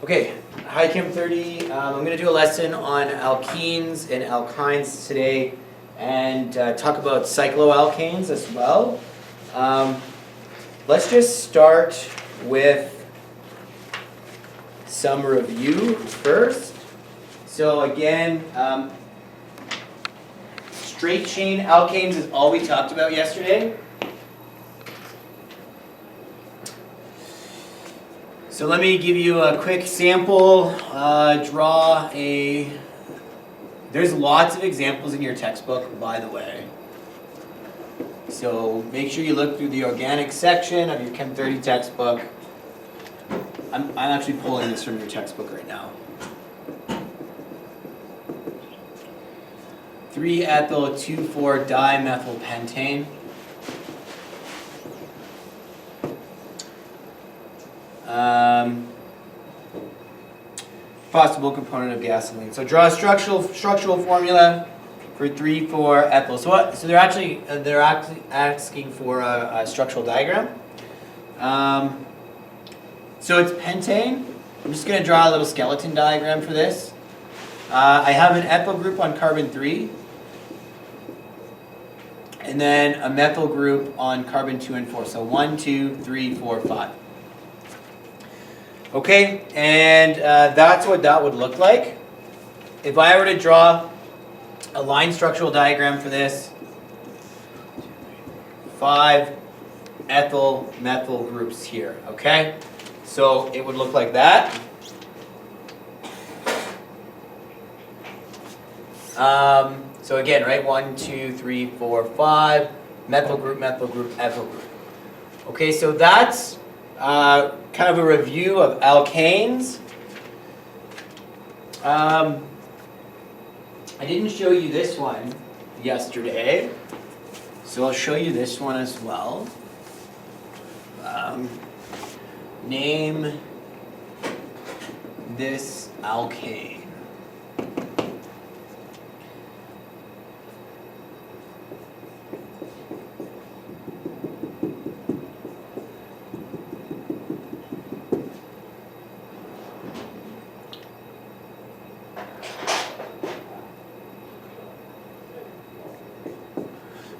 Okay, hi Chem 30. I'm going to do a lesson on alkenes and alkynes today and talk about cycloalkanes as well. Let's just start with some review first. So again, straight chain alkanes is all we talked about yesterday. So let me give you a quick sample, there's lots of examples in your textbook, by the way. So make sure you look through the organic section of your Chem 30 textbook. I'm actually pulling this from your textbook right now. 3-ethyl-2,4-dimethylpentane. Possible component of gasoline. So draw a structural formula for 3,4-ethyl. So they're actually asking for a structural diagram. So it's pentane. I'm just going to draw a little skeleton diagram for this. I have an ethyl group on carbon 3, and then a methyl group on carbon 2 and 4. So 1, 2, 3, 4, 5. Okay, and that's what that would look like. If I were to draw a line structural diagram for this, 5 ethyl methyl groups here, okay? So it would look like that. So again, right, 1, 2, 3, 4, 5, methyl group, ethyl group. Okay, so that's kind of a review of alkanes. I didn't show you this one yesterday, so I'll show you this one as well. Name this alkane.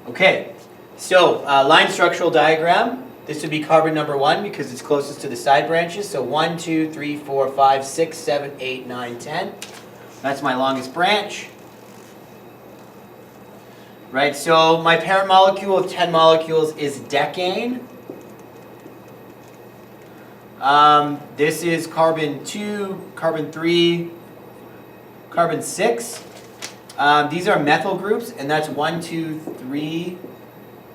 Okay, so line structural diagram. This would be carbon number 1 because it's closest to the side branches. So 1, 2, 3, 4, 5, 6, 7, 8, 9, 10. That's my longest branch. Right, so my parent molecule of 10 molecules is decane. This is carbon 2, carbon 3, carbon 6. These are methyl groups, and that's 1, 2, 3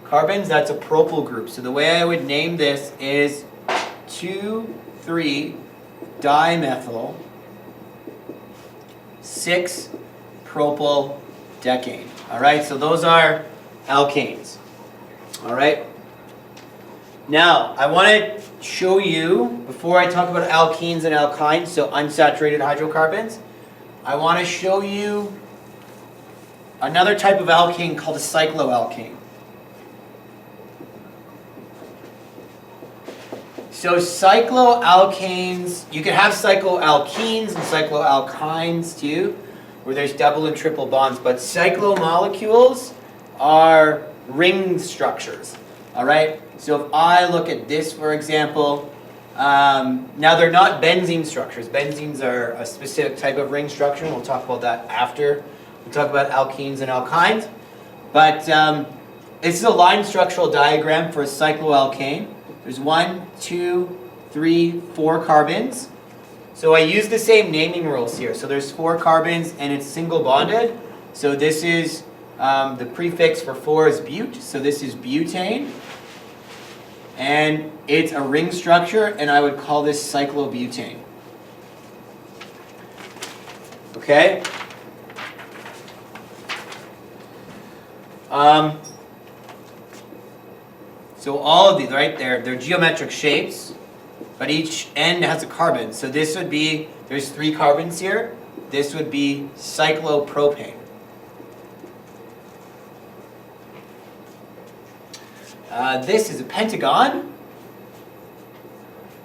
carbons. That's a propyl group. So the way I would name this is 2,3-dimethyl 6-propyl decane. All right, so those are alkanes. All right. Now, I want to show you, before I talk about alkenes and alkynes, so unsaturated hydrocarbons, I want to show you another type of alkane called a cycloalkane. So cycloalkanes, you can have cycloalkenes and cycloalkynes too, where there's double and triple bonds, but cyclomolecules are ring structures. All right? So if I look at this, for example, now they're not benzene structures. Benzenes are a specific type of ring structure, and we'll talk about that after. We'll talk about alkenes and alkynes. But this is a line structural diagram for a cycloalkane. There's 1, 2, 3, 4 carbons. So I use the same naming rules here. So there's 4 carbons and it's single bonded. So this is, the prefix for 4 is bute. So this is butane. And it's a ring structure, and I would call this cyclobutane. Okay? So all of these, right, they're geometric shapes, but each end has a carbon. So this would be, there's 3 carbons here. This would be cyclopropane. This is a pentagon,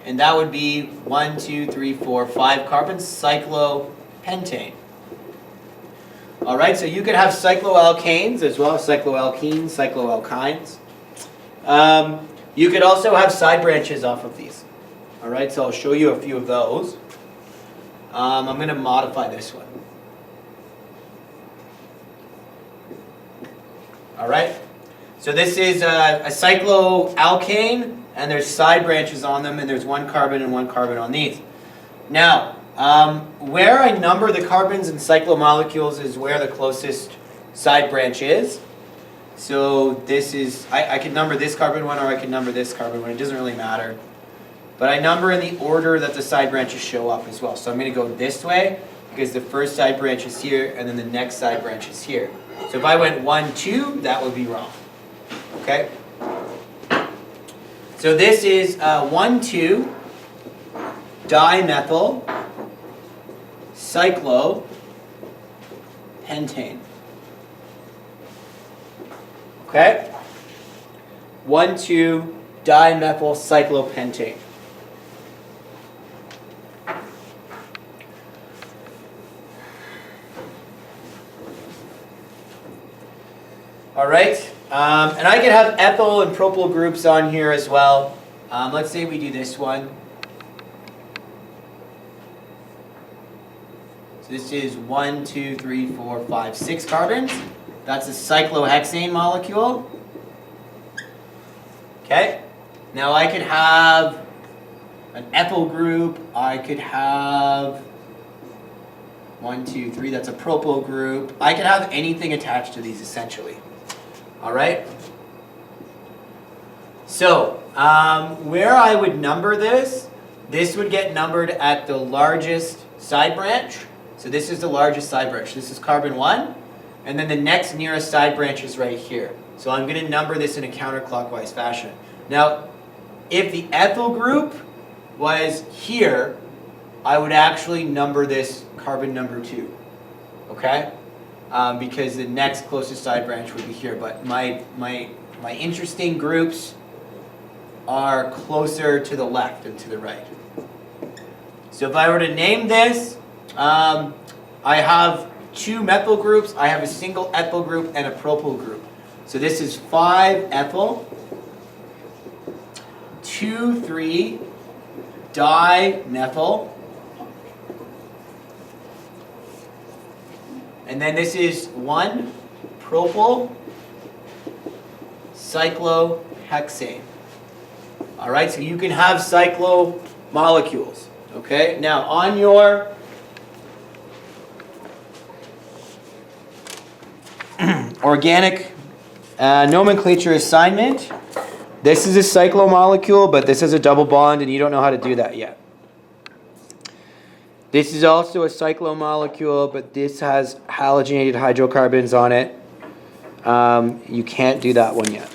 and that would be 1, 2, 3, 4, 5 carbons, cyclopentane. All right, so you could have cycloalkanes as well, cycloalkenes, cycloalkynes. You could also have side branches off of these. All right, so I'll show you a few of those. I'm going to modify this one. All right, so this is a cycloalkane, and there's side branches on them, and there's one carbon and one carbon on these. Now, where I number the carbons in cyclomolecules is where the closest side branch is. So this is, I could number this carbon one, or I could number this carbon one. It doesn't really matter. But I number in the order that the side branches show up as well. So I'm going to go this way, because the first side branch is here, and then the next side branch is here. So if I went 1, 2, that would be wrong. Okay? So this is 1, 2 dimethyl cyclopentane. Okay? 1, 2 dimethyl cyclopentane. All right, and I could have ethyl and propyl groups on here as well. Let's say we do this one. So this is 1, 2, 3, 4, 5, 6 carbons. That's a cyclohexane molecule. Okay, now I could have an ethyl group. I could have 1, 2, 3, that's a propyl group. I could have anything attached to these essentially. All right. So where I would number this would get numbered at the largest side branch. So this is the largest side branch. This is carbon 1. And then the next nearest side branch is right here. So I'm going to number this in a counterclockwise fashion. Now, if the ethyl group was here, I would actually number this carbon number 2. Okay? Because the next closest side branch would be here. But my interesting groups are closer to the left than to the right. So if I were to name this, I have 2 methyl groups. I have a single ethyl group and a propyl group. So this is 5 ethyl, 2, 3 dimethyl. And then this is 1 propyl cyclohexane. All right, so you can have cyclomolecules. Okay, now on your organic nomenclature assignment, this is a cyclomolecule, but this is a double bond, and you don't know how to do that yet. This is also a cyclomolecule, but this has halogenated hydrocarbons on it. You can't do that one yet.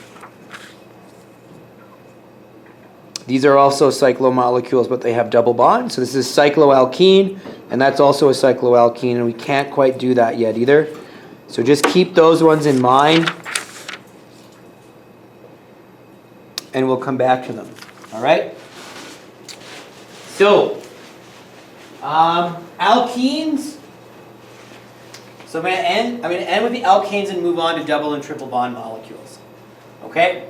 These are also cyclomolecules, but they have double bonds. So this is cycloalkene, and that's also a cycloalkene, and we can't quite do that yet either. So just keep those ones in mind, and we'll come back to them. All right? So, alkenes. So I'm going to end with the alkanes and move on to double and triple bond molecules. Okay?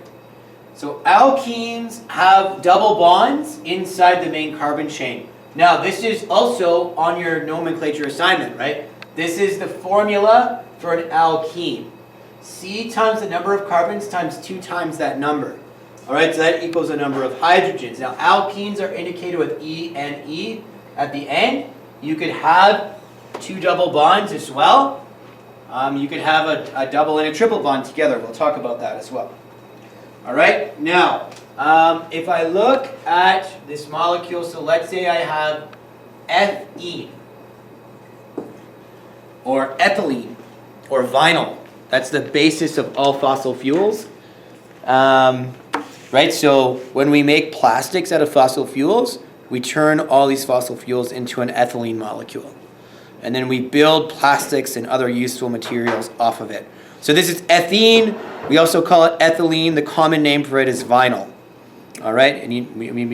So alkenes have double bonds inside the main carbon chain. Now this is also on your nomenclature assignment, right? This is the formula for an alkene. C times the number of carbons times 2 times that number. All right, so that equals the number of hydrogens. Now alkenes are indicated with E and E at the end. You could have 2 double bonds as well. You could have a double and a triple bond together. We'll talk about that as well. All right, now if I look at this molecule, so let's say I have ethene or ethylene or vinyl. That's the basis of all fossil fuels. Right, so when we make plastics out of fossil fuels, we turn all these fossil fuels into an ethylene molecule. And then we build plastics and other useful materials off of it. So this is ethene. We also call it ethylene. The common name for it is vinyl. All right, and you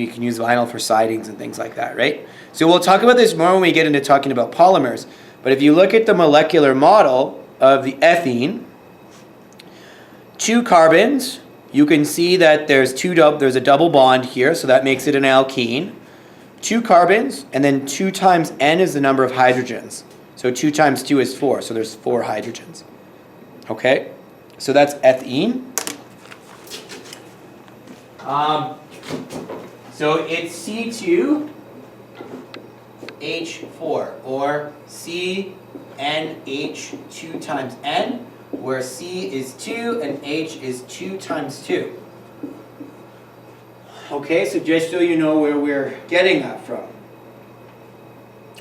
can use vinyl for sidings and things like that, right? So we'll talk about this more when we get into talking about polymers. But if you look at the molecular model of the ethene, 2 carbons, you can see that there's a double bond here, so that makes it an alkene. 2 carbons, and then 2 times N is the number of hydrogens. So 2 times 2 is 4, so there's 4 hydrogens. Okay, so that's ethene. So it's C2H4, or CnH2 times N, where C is 2 and H is 2 times 2. Okay, so just so you know where we're getting that from.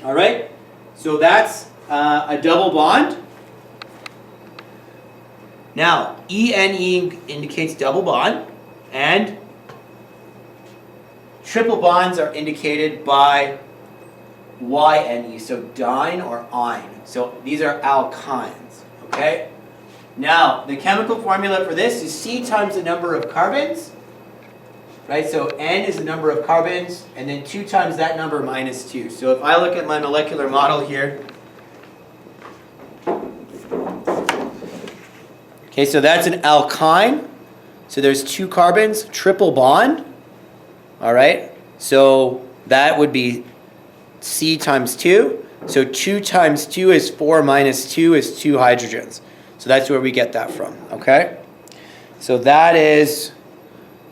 All right, so that's a double bond. Now, ENE indicates double bond, and triple bonds are indicated by YNE, so dyne or ine. So these are alkynes, okay? Now, the chemical formula for this is C times the number of carbons, right? So N is the number of carbons, and then 2 times that number minus 2. So if I look at my molecular model here, okay, so that's an alkyne. So there's 2 carbons, triple bond. All right, so that would be C times 2. So 2 times 2 is 4 minus 2 is 2 hydrogens. So that's where we get that from, okay? So that is,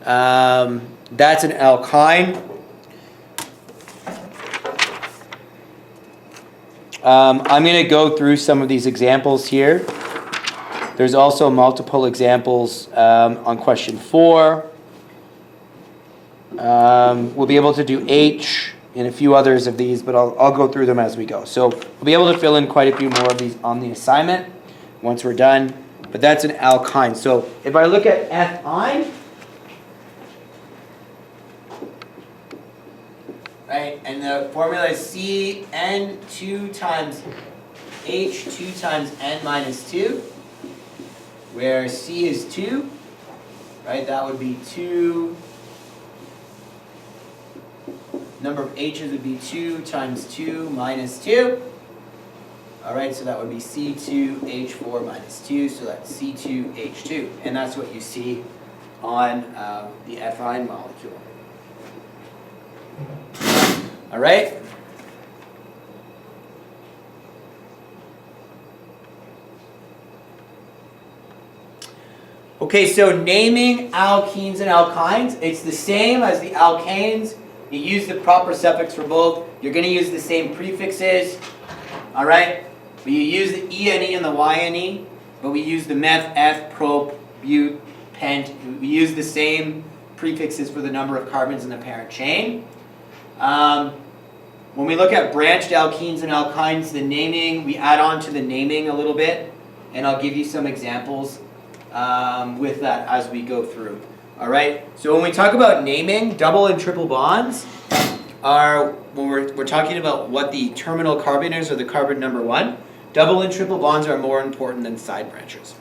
that's an alkyne. I'm going to go through some of these examples here. There's also multiple examples on question 4. We'll be able to do H and a few others of these, but I'll go through them as we go. So we'll be able to fill in quite a few more of these on the assignment once we're done. But that's an alkyne. So if I look at ethine, right, and the formula is CN2 times H2 times N minus 2, where C is 2, right? That would be 2. Number of H's would be 2 times 2 minus 2. All right, so that would be C2H4 minus 2, so that's C2H2. And that's what you see on the ethine molecule. All right? Okay, so naming alkenes and alkynes, it's the same as the alkanes. You use the proper suffix for both. You're going to use the same prefixes, all right? But you use the ENE and the YNE, but we use the meth, eth, prop, but, pent. We use the same prefixes for the number of carbons in the parent chain. When we look at branched alkenes and alkynes, the naming, we add on to the naming a little bit, and I'll give you some examples with that as we go through. All right, so when we talk about naming, double and triple bonds are, when we're talking about what the terminal carbon is, or the carbon number 1, double and triple bonds are more important than side branches.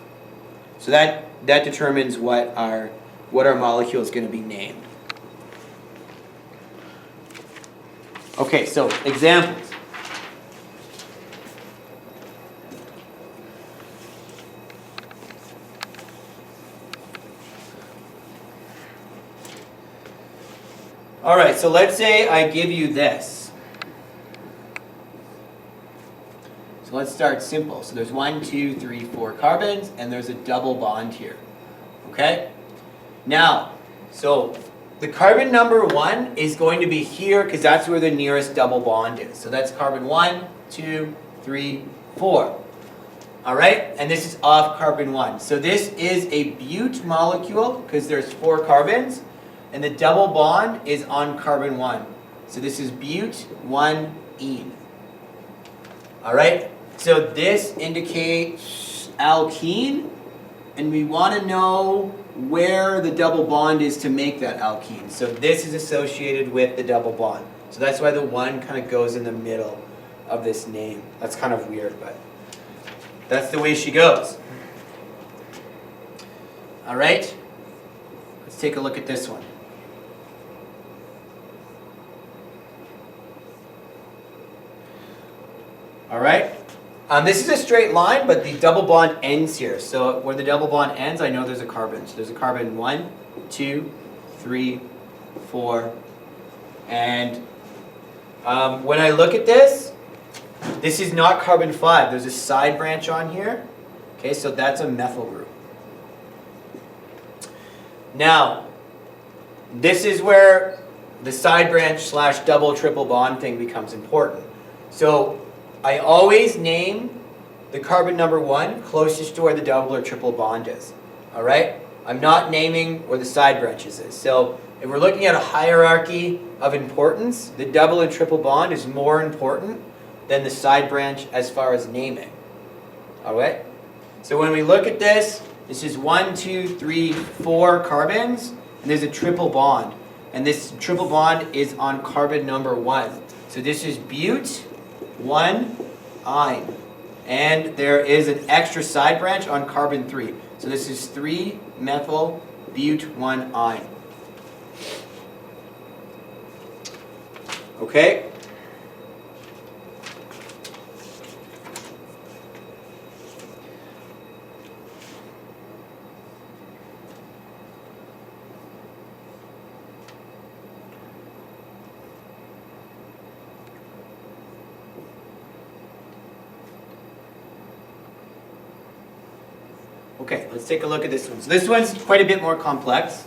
So that determines what our molecule is going to be named. Okay, so examples. All right, so let's say I give you this. So let's start simple. So there's 1, 2, 3, 4 carbons, and there's a double bond here. Okay? Now, so the carbon number 1 is going to be here because that's where the nearest double bond is. So that's carbon 1, 2, 3, 4. All right? And this is off carbon 1. So this is a bute molecule because there's 4 carbons. And the double bond is on carbon 1. So this is but1-ene. All right? So this indicates alkene. And we want to know where the double bond is to make that alkene. So this is associated with the double bond. So that's why the 1 kind of goes in the middle of this name. That's kind of weird, but that's the way she goes. All right? Let's take a look at this one. All right? This is a straight line, but the double bond ends here. So where the double bond ends, I know there's a carbon. So there's a carbon 1, 2, 3, 4, and when I look at this is not carbon 5. There's a side branch on here. Okay, so that's a methyl group. Now, this is where the side branch slash double triple bond thing becomes important. So I always name the carbon number 1 closest to where the double or triple bond is. All right? I'm not naming where the side branches is. So if we're looking at a hierarchy of importance, the double and triple bond is more important than the side branch as far as naming. All right? So when we look at this, this is 1, 2, 3, 4 carbons, and there's a triple bond. And this triple bond is on carbon number 1. So this is bute 1 ine. And there is an extra side branch on carbon 3. So this is 3 methyl bute 1 ine. Okay? Okay, let's take a look at this one. So this one's quite a bit more complex.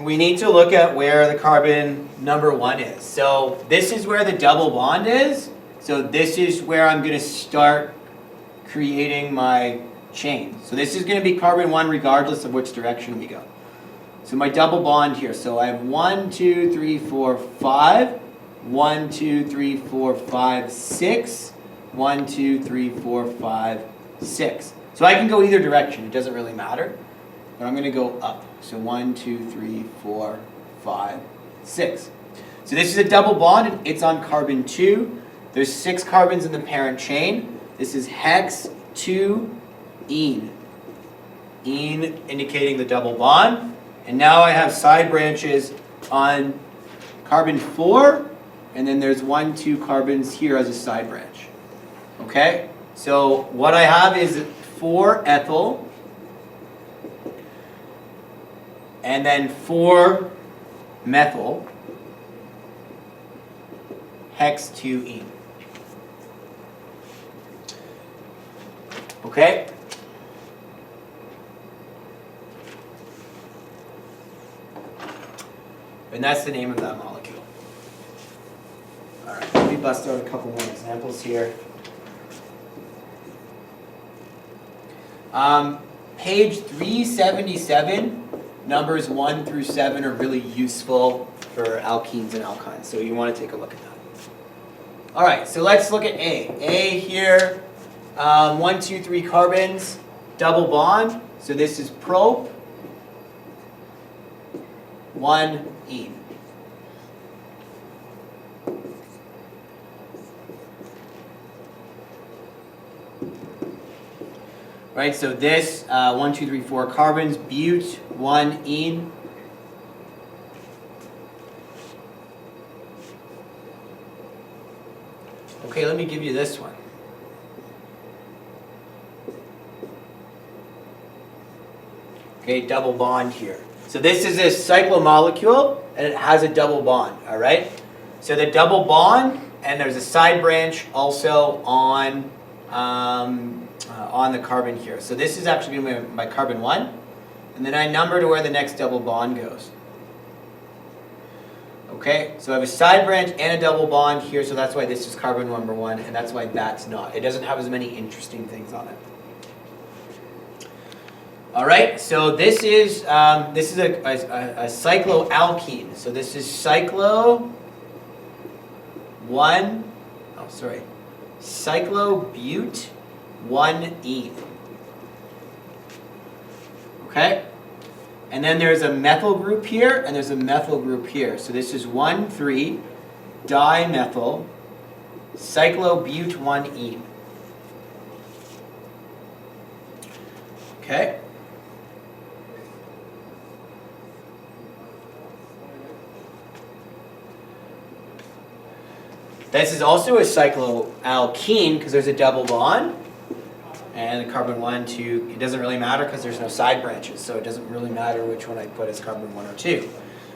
We need to look at where the carbon number 1 is. So this is where the double bond is. So this is where I'm going to start creating my chain. So this is going to be carbon 1 regardless of which direction we go. So my double bond here. So I have 1, 2, 3, 4, 5. 1, 2, 3, 4, 5, 6. 1, 2, 3, 4, 5, 6. So I can go either direction. It doesn't really matter. But I'm going to go up. So 1, 2, 3, 4, 5, 6. So this is a double bond, and it's on carbon 2. There's 6 carbons in the parent chain. This is hex 2 ene. Ene indicating the double bond. And now I have side branches on carbon 4, and then there's 1, 2 carbons here as a side branch. Okay? So what I have is 4 ethyl, and then 4 methyl, hex 2 ene. Okay? And that's the name of that molecule. All right, let me bust out a couple more examples here. Page 377, numbers 1 through 7 are really useful for alkenes and alkynes, so you want to take a look at that. All right, so let's look at A. A here, 1, 2, 3 carbons, double bond. So this is prop 1 ene. Right, so this 1, 2, 3, 4 carbons, bute 1 ene. Okay, let me give you this one. Okay, double bond here. So this is a cyclomolecule, and it has a double bond, all right? So the double bond, and there's a side branch also on the carbon here. So this is actually going to be my carbon 1, and then I number to where the next double bond goes. Okay, so I have a side branch and a double bond here, so that's why this is carbon number 1, and that's why that's not. It doesn't have as many interesting things on it. All right, so this is a cycloalkene. So this is cyclobute 1 ene. Okay? And then there's a methyl group here, and there's a methyl group here. So this is 1,3 dimethyl cyclobute 1 ene. Okay? This is also a cycloalkene because there's a double bond. And the carbon 1, 2, it doesn't really matter because there's no side branches, so it doesn't really matter which one I put as carbon 1 or 2.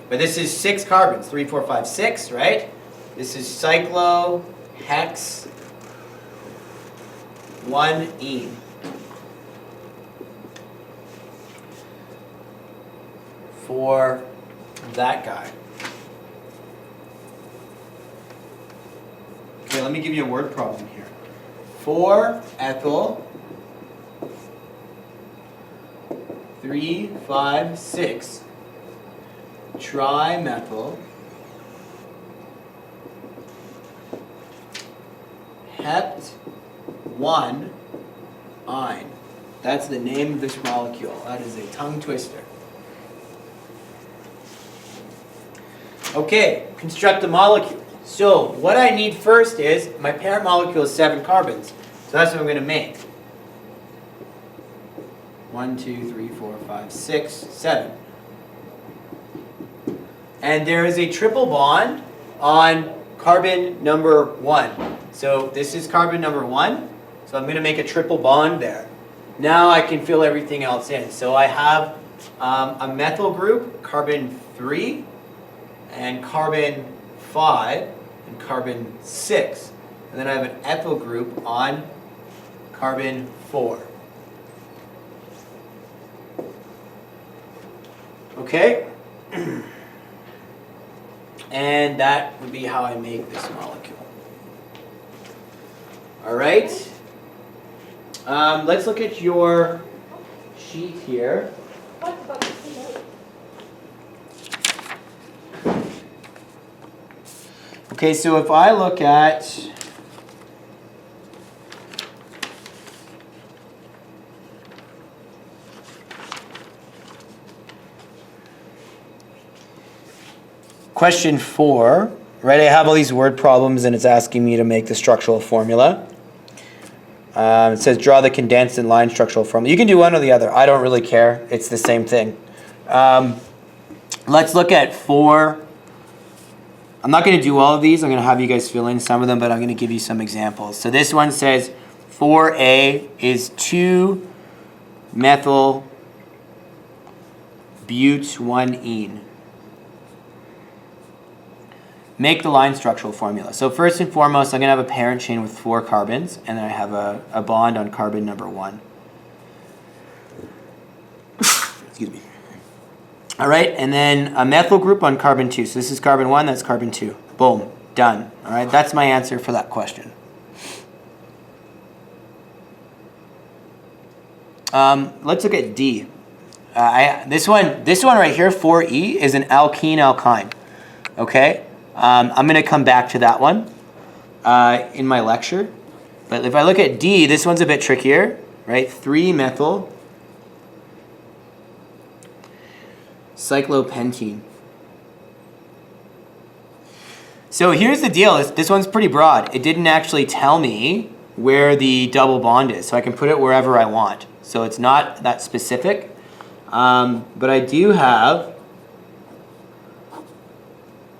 But this is 6 carbons, 3, 4, 5, 6, right? This is cyclohex 1-ene. For that guy. Okay, let me give you a word problem here. 4-ethyl 3, 5, 6 trimethyl hept 1 ine. That's the name of this molecule. That is a tongue twister. Okay, construct a molecule. So what I need first is, my parent molecule is 7 carbons. So that's what I'm going to make. 1, 2, 3, 4, 5, 6, 7. And there is a triple bond on carbon number 1. So this is carbon number 1. So I'm going to make a triple bond there. Now I can fill everything else in. So I have a methyl group, carbon 3, and carbon 5, and carbon 6. And then I have an ethyl group on carbon 4. Okay? And that would be how I make this molecule. All right? Let's look at your sheet here. Okay, so if I look at question 4, right? I have all these word problems and it's asking me to make the structural formula. It says draw the condensed and line structural formula. You can do one or the other. I don't really care. It's the same thing. Let's look at 4. I'm not going to do all of these. I'm going to have you guys fill in some of them, but I'm going to give you some examples. So this one says 4A is 2-methyl but-1-ene. Make the line structural formula. So first and foremost, I'm going to have a parent chain with 4 carbons, and then I have a bond on carbon number 1. Excuse me. All right, and then a methyl group on carbon 2. So this is carbon 1, that's carbon 2. Boom, done. All right, that's my answer for that question. Let's look at D. This one right here, 4E, is an alkene alkyne. Okay, I'm going to come back to that one in my lecture. But if I look at D, this one's a bit trickier, right? 3-methyl cyclopentene. So here's the deal. This one's pretty broad. It didn't actually tell me where the double bond is, so I can put it wherever I want. So it's not that specific. But I do have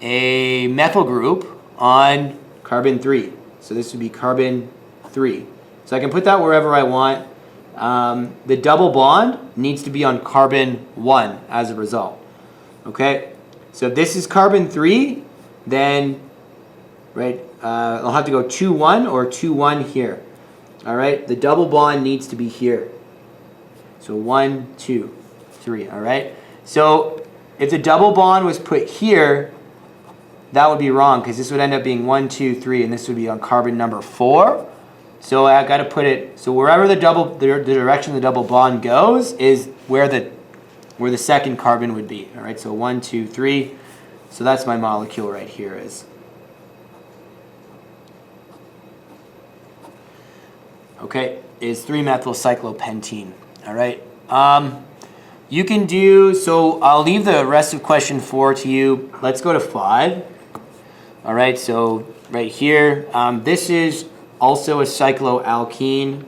a methyl group on carbon 3. So this would be carbon 3. So I can put that wherever I want. The double bond needs to be on carbon 1 as a result. Okay? So if this is carbon 3, then right, I'll have to go 2-1 or 2-1 here. All right? The double bond needs to be here. So 1, 2, 3. All right? So if the double bond was put here, that would be wrong because this would end up being 1, 2, 3, and this would be on carbon number 4. So I got to put it, so wherever the direction the double bond goes is where the second carbon would be. All right, so 1, 2, 3. So that's my molecule right here is. Okay, is 3-methyl cyclopentene. All right. You can do, so I'll leave the rest of question 4 to you. Let's go to 5. All right, so right here, this is also a cycloalkene,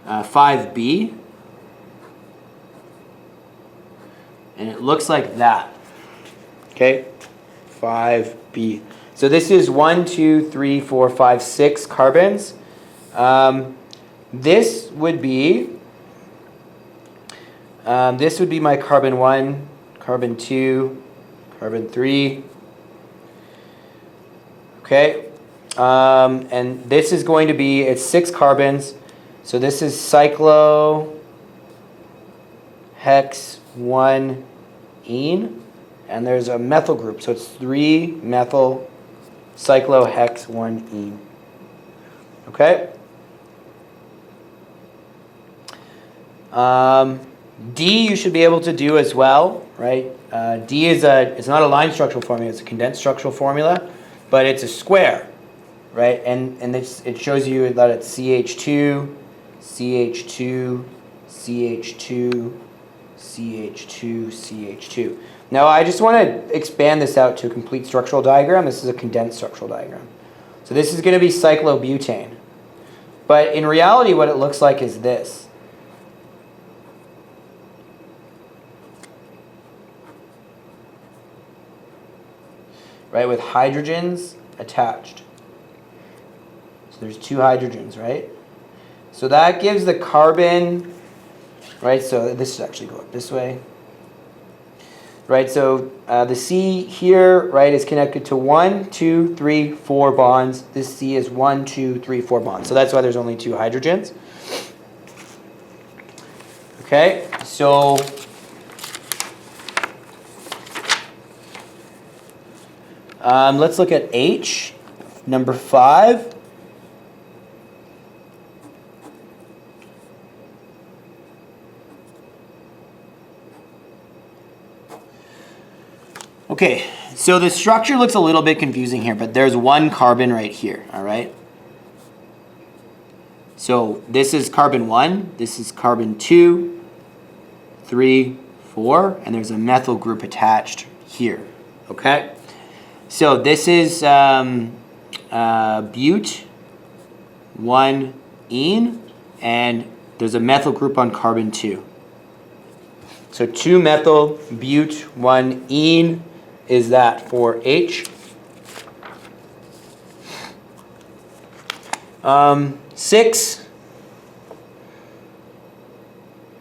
5B. And it looks like that. Okay, 5B. So this is 1, 2, 3, 4, 5, 6 carbons. This would be my carbon 1, carbon 2, carbon 3. Okay. And this is going to be, it's 6 carbons. So this is cyclohexone, and there's a methyl group. So it's 3-methyl cyclohexone. Okay. D you should be able to do as well, right? D is it's not a line structural formula, it's a condensed structural formula, but it's a square, right? And it shows you that it's CH2, CH2, CH2, CH2, CH2. Now I just want to expand this out to a complete structural diagram. This is a condensed structural diagram. So this is going to be cyclobutane. But in reality what it looks like is this. Right, with hydrogens attached. So there's 2 hydrogens, right? So that gives the carbon, right? So this should actually go up this way. Right, so the C here, right, is connected to 1, 2, 3, 4 bonds. This C is 1, 2, 3, 4 bonds. So that's why there's only 2 hydrogens. Okay, so let's look at H, number 5. Okay, so the structure looks a little bit confusing here, but there's 1 carbon right here, all right? So this is carbon 1, this is carbon 2, 3, 4, and there's a methyl group attached here, okay? So this is but 1-ene, and there's a methyl group on carbon 2. So 2-methyl but 1-ene is that for H. 6.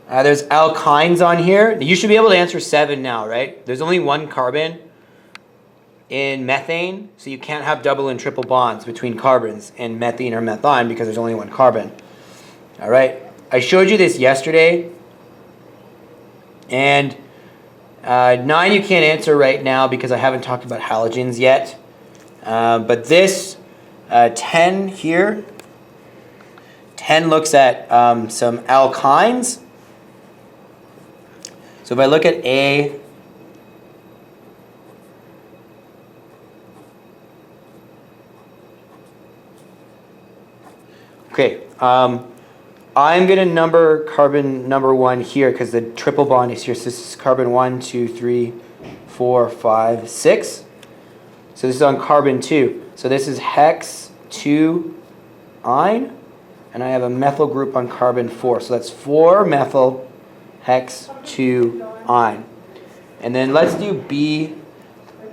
There's alkynes on here. You should be able to answer 7 now, right? There's only 1 carbon in methane, so you can't have double and triple bonds between carbons in methane or methine because there's only 1 carbon. All right. I showed you this yesterday. And 9 you can't answer right now because I haven't talked about halogens yet. But this 10 here, 10 looks at some alkynes. So if I look at A, okay, I'm going to number carbon number 1 here because the triple bond is here. So this is carbon 1, 2, 3, 4, 5, 6. So this is on carbon 2. So this is hex 2-ine, and I have a methyl group on carbon 4. So that's 4-methyl hex 2-ine. And then let's do B.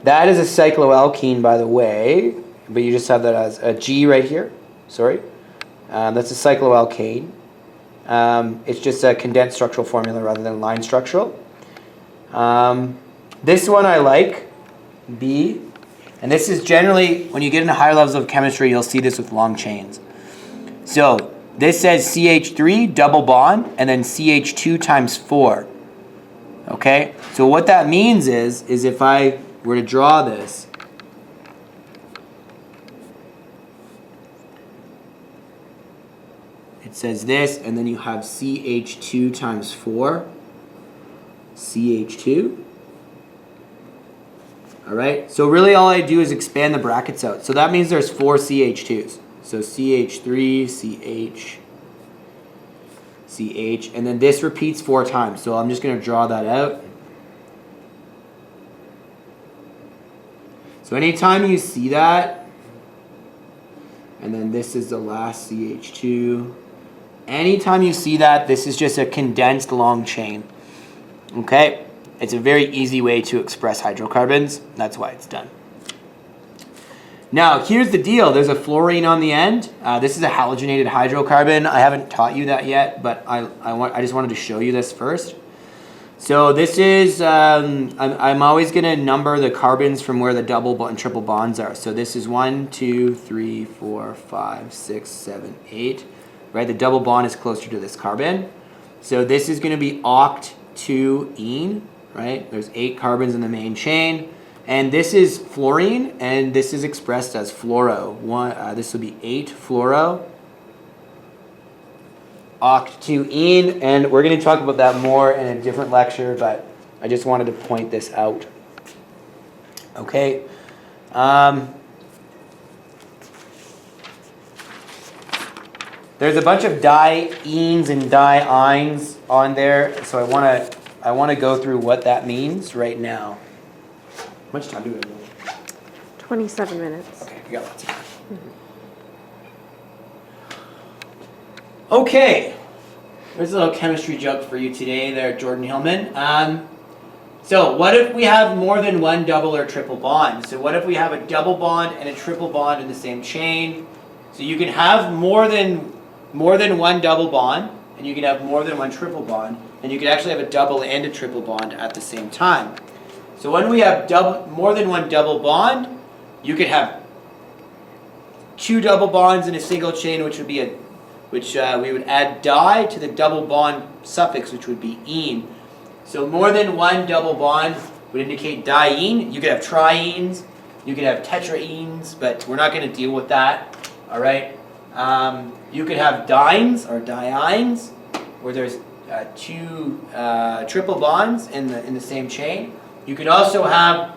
That is a cycloalkene, by the way, but you just have that as a G right here. Sorry. That's a cycloalkane. It's just a condensed structural formula rather than line structural. This one I like, B. And this is generally, when you get into higher levels of chemistry, you'll see this with long chains. So this says CH3, double bond, and then CH2 times 4. Okay? So what that means is if I were to draw this, it says this, and then you have CH2 times 4, CH2. All right, so really all I do is expand the brackets out. So that means there's 4 CH2s. So CH3, CH, CH, and then this repeats 4 times. So I'm just going to draw that out. So anytime you see that, and then this is the last CH2, anytime you see that, this is just a condensed long chain. Okay? It's a very easy way to express hydrocarbons. That's why it's done. Now, here's the deal. There's a fluorine on the end. This is a halogenated hydrocarbon. I haven't taught you that yet, but I just wanted to show you this first. So this is, I'm always going to number the carbons from where the double and triple bonds are. So this is 1, 2, 3, 4, 5, 6, 7, 8. Right, the double bond is closer to this carbon. So this is going to be oct-2-ene, right? There's 8 carbons in the main chain. And this is fluorine, and this is expressed as fluoro. This will be 8 fluoro, oct-2-ene, and we're going to talk about that more in a different lecture, but I just wanted to point this out. Okay. There's a bunch of dienes and dienes on there, so I want to go through what that means right now. How much time do we have? 27 minutes. Okay, we got lots of time. Okay, there's a little chemistry joke for you today there, Jordan Hillman. So what if we have more than one double or triple bond? So what if we have a double bond and a triple bond in the same chain? So you can have more than one double bond, and you can have more than one triple bond, and you can actually have a double and a triple bond at the same time. So when we have more than one double bond, you could have 2 double bonds in a single chain, which would be we would add di to the double bond suffix, which would be ene. So more than one double bond would indicate diene. You could have trienes, you could have tetraenes, but we're not going to deal with that. All right. You could have dienes or dienes, where there's 2 triple bonds in the same chain. You could also have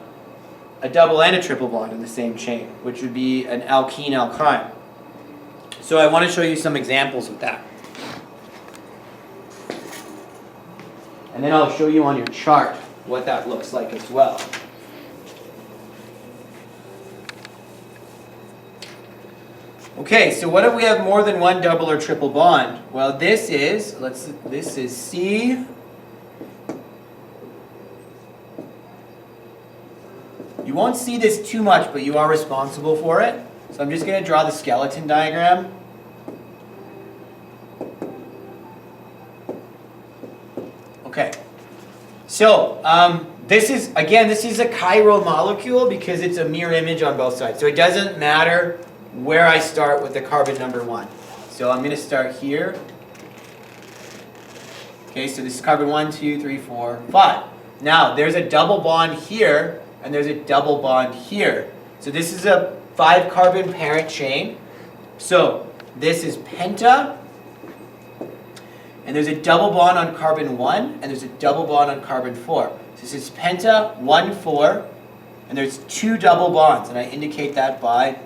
a double and a triple bond in the same chain, which would be an alkene alkyne. So I want to show you some examples of that. And then I'll show you on your chart what that looks like as well. Okay, so what if we have more than one double or triple bond? Well, this is C. You won't see this too much, but you are responsible for it. So I'm just going to draw the skeleton diagram. Okay. So this is a chiral molecule because it's a mirror image on both sides. So it doesn't matter where I start with the carbon number 1. So I'm going to start here. Okay, so this is carbon 1, 2, 3, 4, 5. Now, there's a double bond here, and there's a double bond here. So this is a 5-carbon parent chain. So this is penta, and there's a double bond on carbon 1, and there's a double bond on carbon 4. So this is penta 1, 4, and there's 2 double bonds, and I indicate that by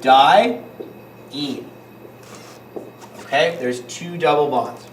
di-ene. Okay, there's 2 double bonds.